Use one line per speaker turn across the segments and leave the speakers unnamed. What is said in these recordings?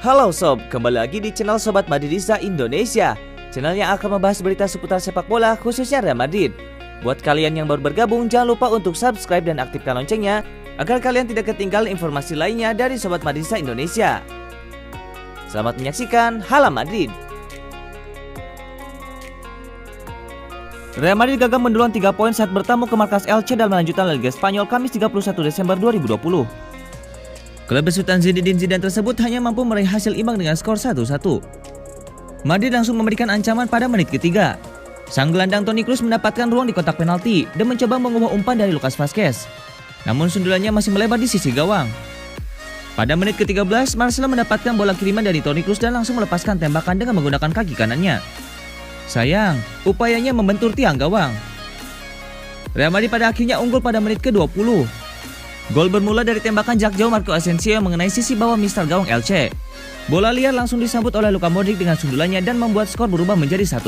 Halo sob, kembali lagi di channel Sobat Madridista Indonesia, channel yang akan membahas berita seputar sepak bola khususnya Real Madrid. Buat kalian yang baru bergabung, jangan lupa untuk subscribe dan aktifkan loncengnya agar kalian tidak ketinggalan informasi lainnya dari Sobat Madridista Indonesia. Selamat menyaksikan Hala Madrid. Real Madrid gagal mendulang 3 poin saat bertamu ke markas Elche dalam lanjutan La Liga Spanyol Kamis 31 Desember 2020. Klub besutan Zinedine Zidane tersebut hanya mampu meraih hasil imbang dengan skor 1-1. Madrid langsung memberikan ancaman pada menit ketiga. Sang gelandang Toni Kroos mendapatkan ruang di kotak penalti dan mencoba mengubah umpan dari Lucas Vazquez. Namun sundulannya masih melebar di sisi gawang. Pada menit ke-13, Marcelo mendapatkan bola kiriman dari Toni Kroos dan langsung melepaskan tembakan dengan menggunakan kaki kanannya. Sayang, upayanya membentur tiang gawang. Real Madrid pada akhirnya unggul pada menit ke-20. Gol bermula dari tembakan jarak jauh Marco Asensio yang mengenai sisi bawah mistar gawang Elche. Bola liar langsung disambut oleh Luka Modric dengan sundulannya dan membuat skor berubah menjadi 1-0.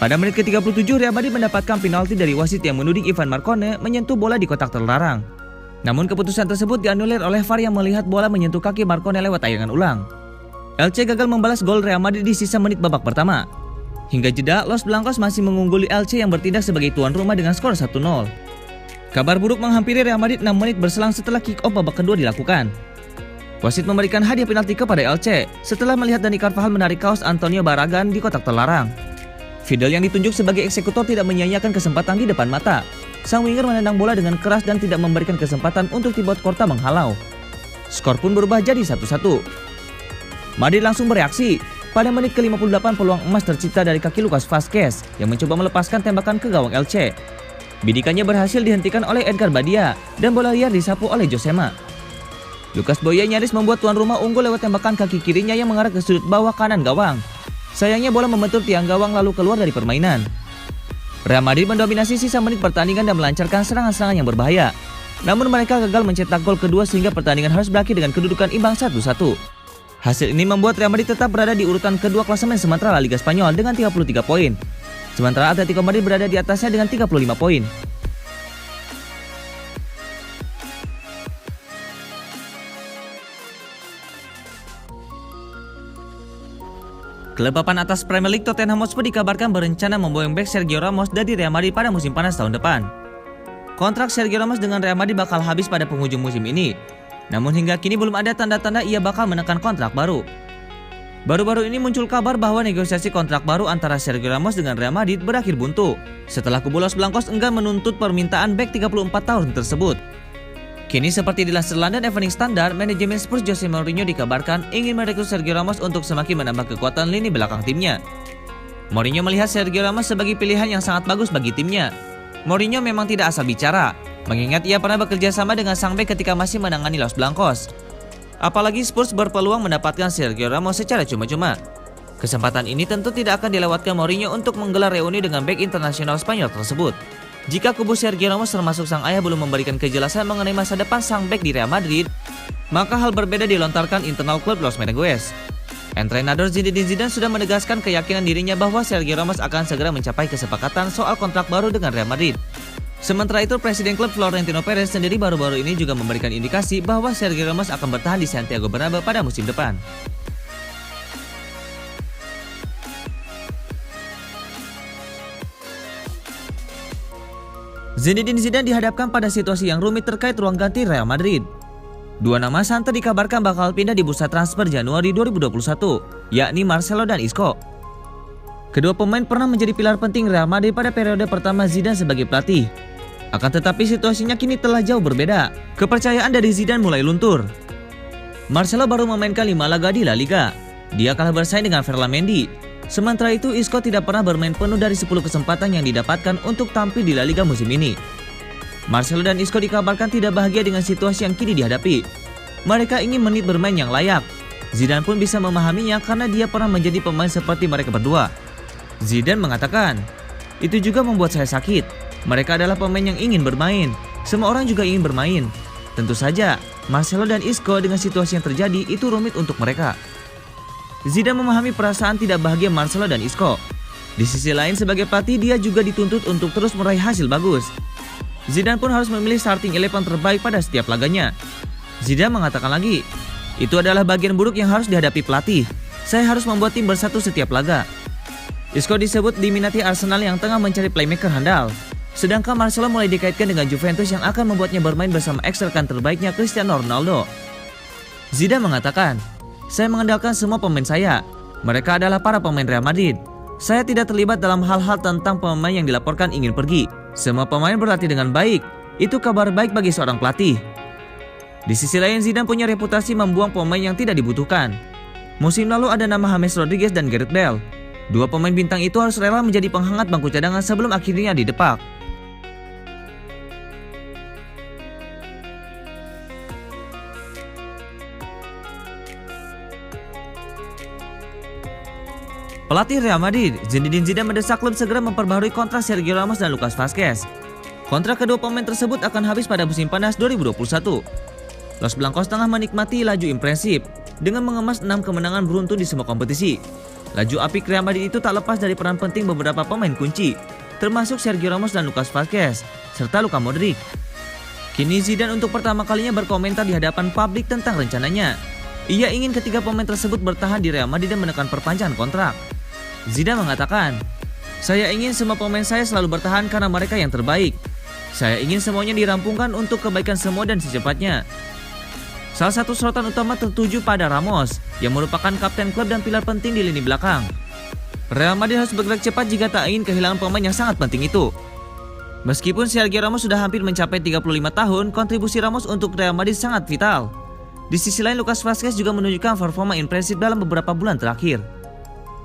Pada menit ke-37, Real Madrid mendapatkan penalti dari wasit yang menuding Ivan Marcone menyentuh bola di kotak terlarang. Namun keputusan tersebut dianulir oleh VAR yang melihat bola menyentuh kaki Marcone lewat tayangan ulang. Elche gagal membalas gol Real Madrid di sisa menit babak pertama. Hingga jeda, Los Blancos masih mengungguli Elche yang bertindak sebagai tuan rumah dengan skor 1-0. Kabar buruk menghampiri Real Madrid 6 menit berselang setelah kick-off babak kedua dilakukan. Wasit memberikan hadiah penalti kepada Elche setelah melihat Dani Carvajal menarik kaos Antonio Barragan di kotak terlarang. Fidel yang ditunjuk sebagai eksekutor tidak menyia-nyiakan kesempatan di depan mata. Sang winger menendang bola dengan keras dan tidak memberikan kesempatan untuk Thibaut Courtois menghalau. Skor pun berubah jadi 1-1. Madrid langsung bereaksi. Pada menit ke-58 peluang emas tercipta dari kaki Lucas Vazquez yang mencoba melepaskan tembakan ke gawang Elche. Bidikannya berhasil dihentikan oleh Edgar Badia dan bola liar disapu oleh Josema. Lucas Boye nyaris membuat tuan rumah unggul lewat tembakan kaki kirinya yang mengarah ke sudut bawah kanan gawang. Sayangnya bola membentur tiang gawang lalu keluar dari permainan. Real Madrid mendominasi sisa menit pertandingan dan melancarkan serangan-serangan yang berbahaya. Namun mereka gagal mencetak gol kedua sehingga pertandingan harus berakhir dengan kedudukan imbang 1-1. Hasil ini membuat Real Madrid tetap berada di urutan kedua klasemen sementara La Liga Spanyol dengan 33 poin. Sementara Atletico Madrid berada di atasnya dengan 35 poin. Klub papan atas Premier League Tottenham Hotspur dikabarkan berencana memboyong bek Sergio Ramos dari Real Madrid pada musim panas tahun depan. Kontrak Sergio Ramos dengan Real Madrid bakal habis pada penghujung musim ini. Namun hingga kini belum ada tanda-tanda ia bakal menekan kontrak baru. Baru-baru ini muncul kabar bahwa negosiasi kontrak baru antara Sergio Ramos dengan Real Madrid berakhir buntu setelah kubu Los Blancos enggan menuntut permintaan bek 34 tahun tersebut. Kini seperti dilansir London Evening Standard, manajemen Spurs Jose Mourinho dikabarkan ingin merekrut Sergio Ramos untuk semakin menambah kekuatan lini belakang timnya. Mourinho melihat Sergio Ramos sebagai pilihan yang sangat bagus bagi timnya. Mourinho memang tidak asal bicara, mengingat ia pernah bekerja sama dengan sang bek ketika masih menangani Los Blancos. Apalagi Spurs berpeluang mendapatkan Sergio Ramos secara cuma-cuma. Kesempatan ini tentu tidak akan dilewatkan Mourinho untuk menggelar reuni dengan bek internasional Spanyol tersebut. Jika kubu Sergio Ramos termasuk sang ayah belum memberikan kejelasan mengenai masa depan sang bek di Real Madrid, maka hal berbeda dilontarkan internal klub Los Merengues. Entrenador Zinedine Zidane sudah menegaskan keyakinan dirinya bahwa Sergio Ramos akan segera mencapai kesepakatan soal kontrak baru dengan Real Madrid. Sementara itu, Presiden klub Florentino Perez sendiri baru-baru ini juga memberikan indikasi bahwa Sergio Ramos akan bertahan di Santiago Bernabeu pada musim depan. Zinedine Zidane dihadapkan pada situasi yang rumit terkait ruang ganti Real Madrid. Dua nama santer dikabarkan bakal pindah di bursa transfer Januari 2021, yakni Marcelo dan Isco. Kedua pemain pernah menjadi pilar penting Real Madrid pada periode pertama Zidane sebagai pelatih. Akan tetapi situasinya kini telah jauh berbeda. Kepercayaan dari Zidane mulai luntur. Marcelo baru memainkan 5 laga di La Liga. Dia kalah bersaing dengan Ferland Mendy. Sementara itu Isco tidak pernah bermain penuh dari 10 kesempatan yang didapatkan untuk tampil di La Liga musim ini. Marcelo dan Isco dikabarkan tidak bahagia dengan situasi yang kini dihadapi. Mereka ingin menit bermain yang layak. Zidane pun bisa memahaminya karena dia pernah menjadi pemain seperti mereka berdua. Zidane mengatakan, "Itu juga membuat saya sakit. Mereka adalah pemain yang ingin bermain. Semua orang juga ingin bermain. Tentu saja, Marcelo dan Isco dengan situasi yang terjadi itu rumit untuk mereka. Zidane memahami perasaan tidak bahagia Marcelo dan Isco. Di sisi lain sebagai pelatih dia juga dituntut untuk terus meraih hasil bagus. Zidane pun harus memilih starting 11 terbaik pada setiap laganya. Zidane mengatakan lagi, itu adalah bagian buruk yang harus dihadapi pelatih. Saya harus membuat tim bersatu setiap laga. Isco disebut diminati Arsenal yang tengah mencari playmaker handal. Sedangkan Marcelo mulai dikaitkan dengan Juventus yang akan membuatnya bermain bersama ex-rekan terbaiknya Cristiano Ronaldo. Zidane mengatakan, saya mengandalkan semua pemain saya. Mereka adalah para pemain Real Madrid. Saya tidak terlibat dalam hal-hal tentang pemain yang dilaporkan ingin pergi. Semua pemain berlatih dengan baik. Itu kabar baik bagi seorang pelatih. Di sisi lain Zidane punya reputasi membuang pemain yang tidak dibutuhkan. Musim lalu ada nama James Rodriguez dan Gareth Bale. Dua pemain bintang itu harus rela menjadi penghangat bangku cadangan sebelum akhirnya didepak. Pelatih Real Madrid, Zinedine Zidane mendesak klub segera memperbaharui kontrak Sergio Ramos dan Lucas Vazquez. Kontrak kedua pemain tersebut akan habis pada musim panas 2021. Los Blancos tengah menikmati laju impresif dengan mengemas 6 kemenangan beruntun di semua kompetisi. Laju apik Real Madrid itu tak lepas dari peran penting beberapa pemain kunci, termasuk Sergio Ramos dan Lucas Vazquez, serta Luka Modric. Kini Zidane untuk pertama kalinya berkomentar di hadapan publik tentang rencananya. Ia ingin ketiga pemain tersebut bertahan di Real Madrid dan menekan perpanjangan kontrak. Zidane mengatakan, saya ingin semua pemain saya selalu bertahan karena mereka yang terbaik. Saya ingin semuanya dirampungkan untuk kebaikan semua dan secepatnya. Salah satu sorotan utama tertuju pada Ramos, yang merupakan kapten klub dan pilar penting di lini belakang. Real Madrid harus bergerak cepat jika tak ingin kehilangan pemain yang sangat penting itu. Meskipun Sergio Ramos sudah hampir mencapai 35 tahun, kontribusi Ramos untuk Real Madrid sangat vital. Di sisi lain, Lucas Vazquez juga menunjukkan performa impresif dalam beberapa bulan terakhir.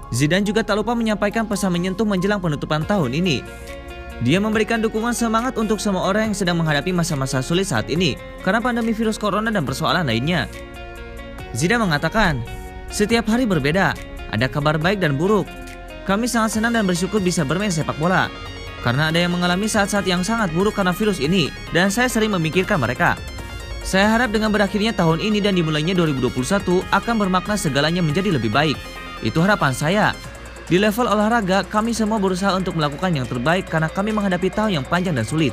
Zidane juga tak lupa menyampaikan pesan menyentuh menjelang penutupan tahun ini. Dia memberikan dukungan semangat untuk semua orang yang sedang menghadapi masa-masa sulit saat ini karena pandemi virus corona dan persoalan lainnya. Zidane mengatakan, setiap hari berbeda, ada kabar baik dan buruk. Kami sangat senang dan bersyukur bisa bermain sepak bola. Karena ada yang mengalami saat-saat yang sangat buruk karena virus ini dan saya sering memikirkan mereka. Saya harap dengan berakhirnya tahun ini dan dimulainya 2021 akan bermakna segalanya menjadi lebih baik. Itu harapan saya. Di level olahraga, kami semua berusaha untuk melakukan yang terbaik karena kami menghadapi tahun yang panjang dan sulit.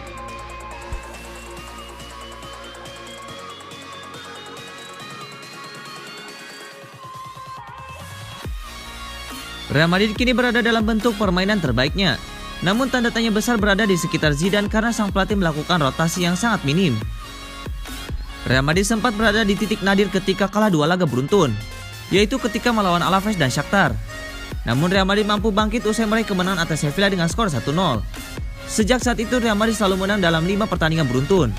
Real Madrid kini berada dalam bentuk permainan terbaiknya. Namun tanda tanya besar berada di sekitar Zidane karena sang pelatih melakukan rotasi yang sangat minim. Real Madrid sempat berada di titik nadir ketika kalah 2 laga beruntun, yaitu ketika melawan Alaves dan Shakhtar. Namun Real Madrid mampu bangkit usai meraih kemenangan atas Sevilla dengan skor 1-0. Sejak saat itu Real Madrid selalu menang dalam 5 pertandingan beruntun.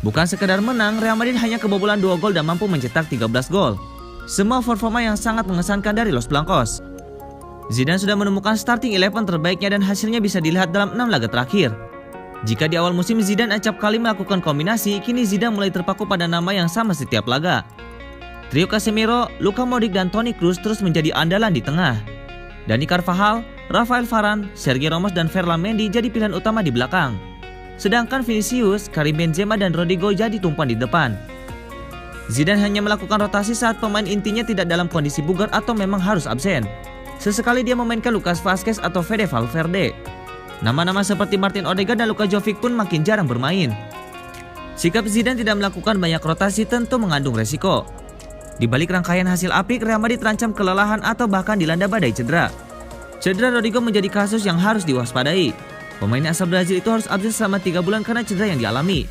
Bukan sekedar menang, Real Madrid hanya kebobolan 2 gol dan mampu mencetak 13 gol. Semua performa yang sangat mengesankan dari Los Blancos. Zidane sudah menemukan starting 11 terbaiknya dan hasilnya bisa dilihat dalam 6 laga terakhir. Jika di awal musim Zidane acap kali melakukan kombinasi, kini Zidane mulai terpaku pada nama yang sama setiap laga. Trio Casemiro, Luka Modric dan Toni Kroos terus menjadi andalan di tengah. Dani Carvajal, Rafael Varane, Sergio Ramos dan Ferland Mendy jadi pilihan utama di belakang. Sedangkan Vinicius, Karim Benzema dan Rodrigo jadi tumpuan di depan. Zidane hanya melakukan rotasi saat pemain intinya tidak dalam kondisi bugar atau memang harus absen. Sesekali dia memainkan Lucas Vazquez atau Fede Valverde. Nama-nama seperti Martin Odegaard dan Luka Jovic pun makin jarang bermain. Sikap Zidane tidak melakukan banyak rotasi tentu mengandung resiko. Di balik rangkaian hasil apik, Real Madrid terancam kelelahan atau bahkan dilanda badai cedera. Cedera Rodrigo menjadi kasus yang harus diwaspadai. Pemain asal Brazil itu harus absen selama 3 bulan karena cedera yang dialami.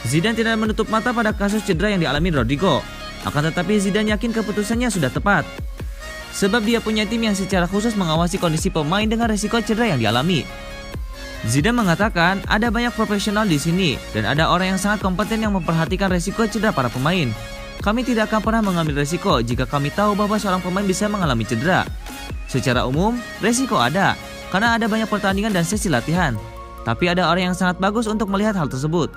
Zidane tidak menutup mata pada kasus cedera yang dialami Rodrigo. Akan tetapi Zidane yakin keputusannya sudah tepat. Sebab dia punya tim yang secara khusus mengawasi kondisi pemain dengan resiko cedera yang dialami. Zidane mengatakan ada banyak profesional di sini dan ada orang yang sangat kompeten yang memperhatikan resiko cedera para pemain. Kami tidak akan pernah mengambil resiko jika kami tahu bahwa seorang pemain bisa mengalami cedera. Secara umum, resiko ada, karena ada banyak pertandingan dan sesi latihan. Tapi ada orang yang sangat bagus untuk melihat hal tersebut.